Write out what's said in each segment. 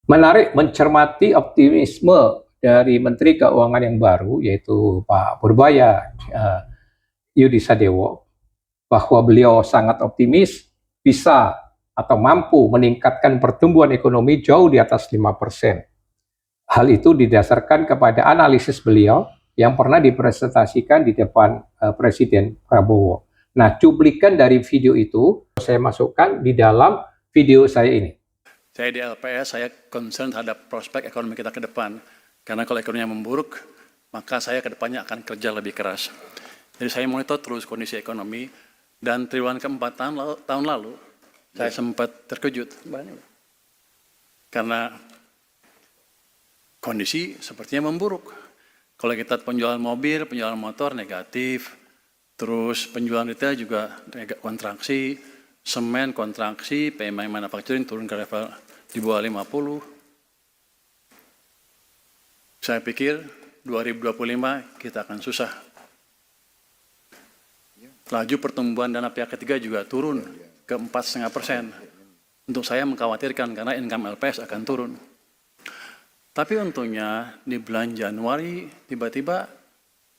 Menarik mencermati optimisme dari Menteri Keuangan yang baru, yaitu Pak Purbaya Yudi Sadewo, bahwa beliau sangat optimis bisa atau mampu meningkatkan pertumbuhan ekonomi jauh di atas 5%. Hal itu didasarkan kepada analisis beliau yang pernah dipresentasikan di depan Presiden Prabowo. Nah, cuplikan dari video itu saya masukkan di dalam video saya ini. Saya di LPS, saya concern terhadap prospek ekonomi kita ke depan. Karena kalau ekonominya memburuk, maka saya ke depannya akan kerja lebih keras. Jadi saya monitor terus kondisi ekonomi, dan triwulan keempat tahun lalu, saya sempat terkejut. Karena kondisi sepertinya memburuk. Kalau kita penjualan mobil, penjualan motor negatif, terus penjualan retail juga kontraksi, semen kontraksi, PMI manufacturing turun ke level di bawah 50. Saya pikir 2025 kita akan susah. Laju pertumbuhan dana pihak ketiga juga turun ke 4,5%. Untuk saya mengkhawatirkan karena income LPS akan turun. Tapi untungnya di bulan Januari tiba-tiba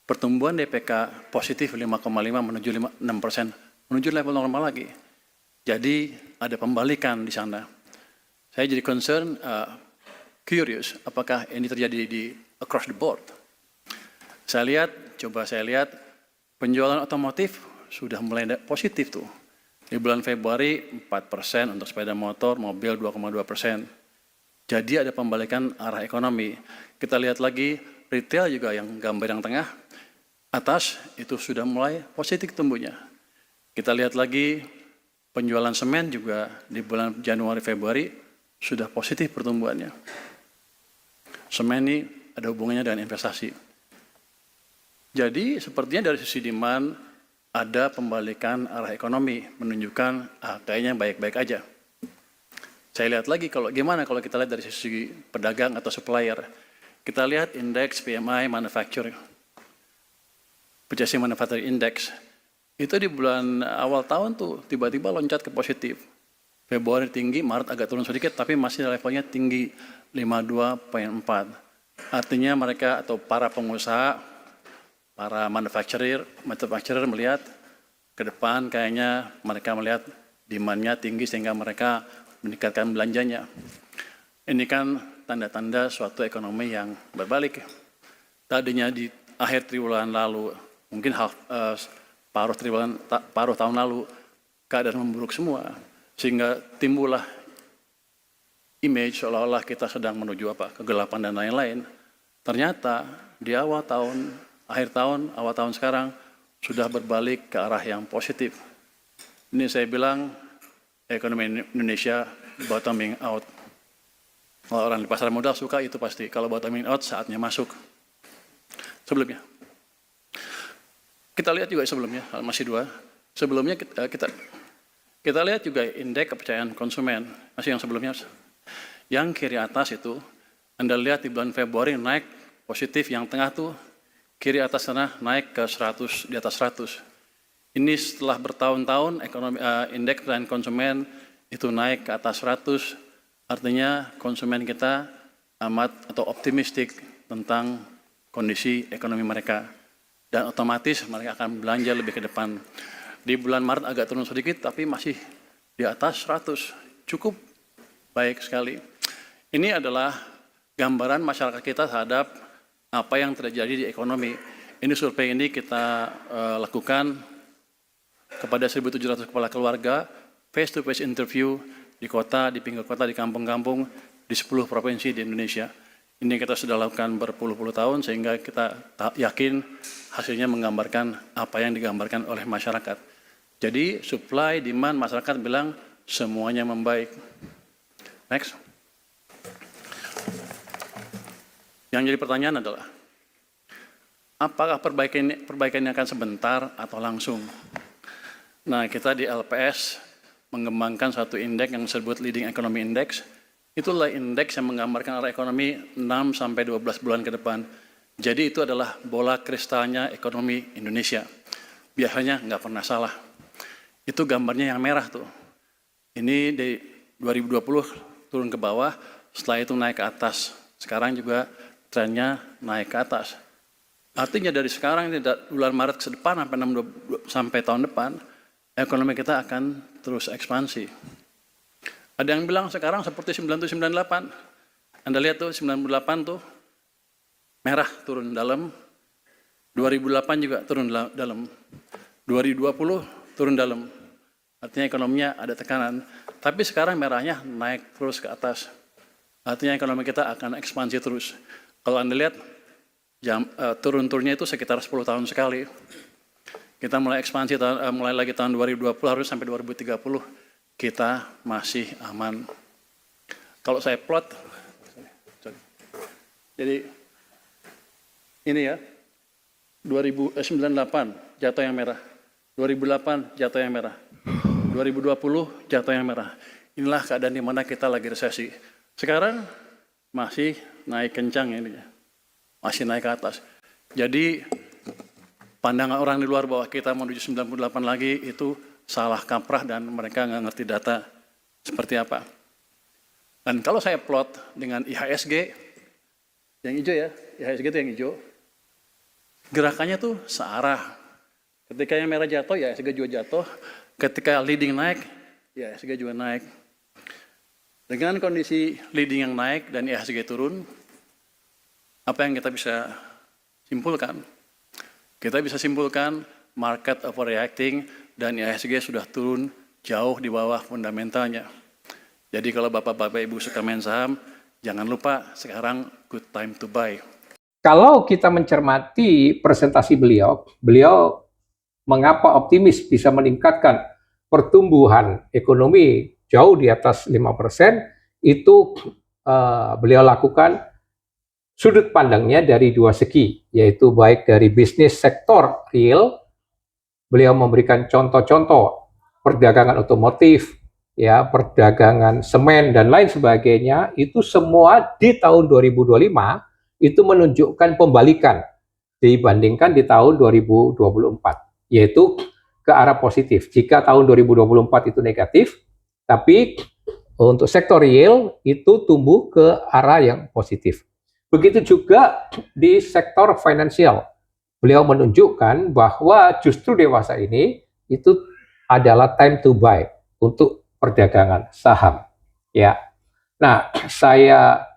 pertumbuhan DPK positif 5,5 menuju 6%, menuju level normal lagi. Jadi ada pembalikan di sana. Saya jadi concern, curious, apakah ini terjadi di across the board. Saya lihat, penjualan otomotif sudah mulai positif tuh. Di bulan Februari 4% untuk sepeda motor, mobil 2,2%. Jadi ada pembalikan arah ekonomi. Kita lihat lagi retail juga yang gambar yang tengah, atas itu sudah mulai positif tumbuhnya. Kita lihat lagi penjualan semen juga di bulan Januari Februari sudah positif pertumbuhannya. Semen ini ada hubungannya dengan investasi. Jadi sepertinya dari sisi demand ada pembalikan arah ekonomi, menunjukkan kayaknya baik-baik aja. Saya lihat lagi gimana kalau kita lihat dari sisi pedagang atau supplier. Kita lihat indeks PMI manufacturing, Purchasing Manufacturing Index. Itu di bulan awal tahun tuh tiba-tiba loncat ke positif. Februari tinggi, Maret agak turun sedikit, tapi masih levelnya tinggi 52,4. Artinya mereka atau para pengusaha, para manufacturer melihat ke depan kayaknya mereka melihat demand-nya tinggi sehingga mereka meningkatkan belanjanya. Ini kan tanda-tanda suatu ekonomi yang berbalik. Tadinya di akhir triwulan lalu, mungkin paruh tahun lalu, keadaan memburuk semua. Sehingga timbullah image seolah-olah kita sedang menuju kegelapan dan lain-lain. Ternyata di awal tahun sekarang sudah berbalik ke arah yang positif. Ini saya bilang ekonomi Indonesia bottoming out. Kalau orang di pasar modal suka itu pasti. Kalau bottoming out saatnya masuk. Sebelumnya. Kita lihat juga sebelumnya, masih dua. Sebelumnya kita lihat juga indeks kepercayaan konsumen, masih yang sebelumnya. Yang kiri atas itu, Anda lihat di bulan Februari naik positif, yang tengah tuh, kiri atas sana naik ke 100, di atas 100. Ini setelah bertahun-tahun indeks kepercayaan konsumen itu naik ke atas 100, artinya konsumen kita amat atau optimistik tentang kondisi ekonomi mereka. Dan otomatis mereka akan belanja lebih ke depan. Di bulan Maret agak turun sedikit, tapi masih di atas 100. Cukup baik sekali. Ini adalah gambaran masyarakat kita terhadap apa yang terjadi di ekonomi. Ini survei ini kita lakukan kepada 1.700 kepala keluarga, face-to-face interview di kota, di pinggir kota, di kampung-kampung, di 10 provinsi di Indonesia. Ini kita sudah lakukan berpuluh-puluh tahun sehingga kita yakin hasilnya menggambarkan apa yang digambarkan oleh masyarakat. Jadi supply, demand, masyarakat bilang semuanya membaik. Next. Yang jadi pertanyaan adalah, apakah perbaikan ini akan sebentar atau langsung? Nah, kita di LPS mengembangkan satu indeks yang disebut Leading Economy Index. Itulah indeks yang menggambarkan arah ekonomi 6-12 bulan ke depan. Jadi itu adalah bola kristalnya ekonomi Indonesia. Biasanya nggak pernah salah. Itu gambarnya yang merah tuh. Ini di 2020 turun ke bawah, setelah itu naik ke atas. Sekarang juga trennya naik ke atas. Artinya dari sekarang bulan Maret ke depan sampai tahun depan, ekonomi kita akan terus ekspansi. Ada yang bilang sekarang seperti 97-98. Anda lihat tuh 98 tuh merah turun dalam, 2008 juga turun dalam, 2020 turun dalam. Artinya ekonominya ada tekanan. Tapi sekarang merahnya naik terus ke atas. Artinya ekonomi kita akan ekspansi terus. Kalau Anda lihat turun-turunnya itu sekitar 10 tahun sekali. Kita mulai ekspansi mulai lagi tahun 2020 harus sampai 2030 kita masih aman. Kalau saya plot, jadi ini ya 2098 jatuh yang merah, 2008 jatuh yang merah, 2020 jatuh yang merah. Inilah keadaan di mana kita lagi resesi. Sekarang masih naik kencang ini, masih naik ke atas. Jadi pandangan orang di luar bahwa kita menuju 98 lagi itu salah kaprah dan mereka nggak ngerti data seperti apa. Dan kalau saya plot dengan IHSG, yang hijau ya, IHSG itu yang hijau, gerakannya tuh searah. Ketika yang merah jatuh, ya IHSG juga jatuh. Ketika leading naik, ya IHSG juga naik. Dengan kondisi leading yang naik dan IHSG turun, apa yang kita bisa simpulkan? Kita bisa simpulkan market overreacting dan IHSG sudah turun jauh di bawah fundamentalnya. Jadi kalau Bapak-Bapak Ibu suka main saham, jangan lupa sekarang good time to buy. Kalau kita mencermati presentasi beliau mengapa optimis bisa meningkatkan pertumbuhan ekonomi jauh di atas 5%, itu beliau lakukan sudut pandangnya dari dua segi, yaitu baik dari bisnis sektor real, beliau memberikan contoh-contoh perdagangan otomotif, ya, perdagangan semen dan lain sebagainya, itu semua di tahun 2025 itu menunjukkan pembalikan dibandingkan di tahun 2024, yaitu ke arah positif. Jika tahun 2024 itu negatif, tapi untuk sektor real itu tumbuh ke arah yang positif. Begitu juga di sektor finansial. Beliau menunjukkan bahwa justru dewasa ini itu adalah time to buy untuk perdagangan saham. Ya, nah saya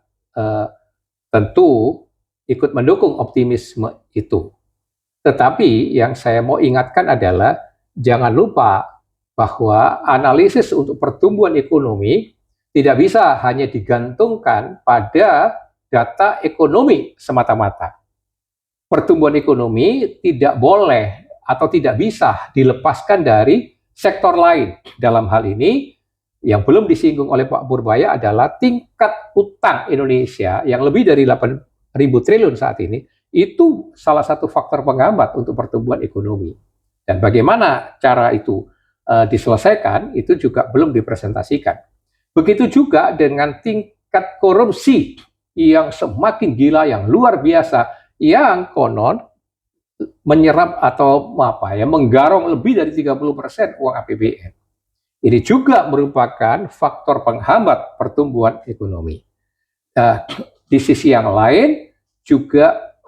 tentu ikut mendukung optimisme itu. Tetapi yang saya mau ingatkan adalah jangan lupa bahwa analisis untuk pertumbuhan ekonomi tidak bisa hanya digantungkan pada data ekonomi semata-mata. Pertumbuhan ekonomi tidak boleh atau tidak bisa dilepaskan dari sektor lain. Dalam hal ini, yang belum disinggung oleh Pak Purbaya adalah tingkat utang Indonesia yang lebih dari 8.000 triliun saat ini, itu salah satu faktor penghambat untuk pertumbuhan ekonomi. Dan bagaimana cara itu diselesaikan, itu juga belum dipresentasikan. Begitu juga dengan tingkat korupsi yang semakin gila, yang luar biasa, yang konon menyerap atau menggarong lebih dari 30% uang APBN. Ini juga merupakan faktor penghambat pertumbuhan ekonomi. Di sisi yang lain juga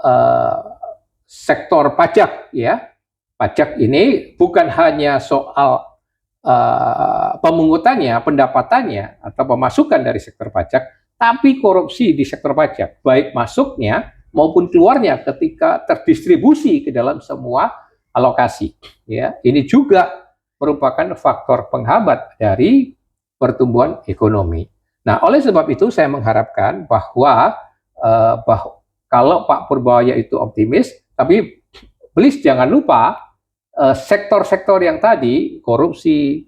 sektor pajak, ya, pajak ini bukan hanya soal pemungutannya, pendapatannya atau pemasukan dari sektor pajak, tapi korupsi di sektor pajak, baik masuknya maupun keluarnya ketika terdistribusi ke dalam semua alokasi. Ya, ini juga merupakan faktor penghambat dari pertumbuhan ekonomi. Nah, oleh sebab itu saya mengharapkan bahwa kalau Pak Purbaya itu optimis, tapi please jangan lupa sektor-sektor yang tadi, korupsi,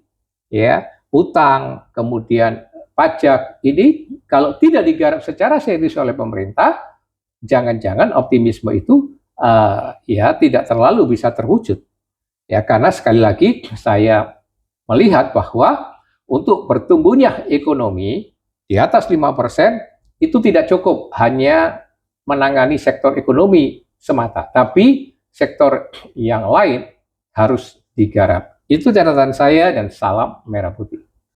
ya, utang, kemudian pajak, ini kalau tidak digarap secara serius oleh pemerintah, jangan-jangan optimisme itu ya tidak terlalu bisa terwujud. Ya, karena sekali lagi saya melihat bahwa untuk bertumbuhnya ekonomi di atas 5% itu tidak cukup hanya menangani sektor ekonomi semata, tapi sektor yang lain harus digarap. Itu catatan saya dan salam merah putih.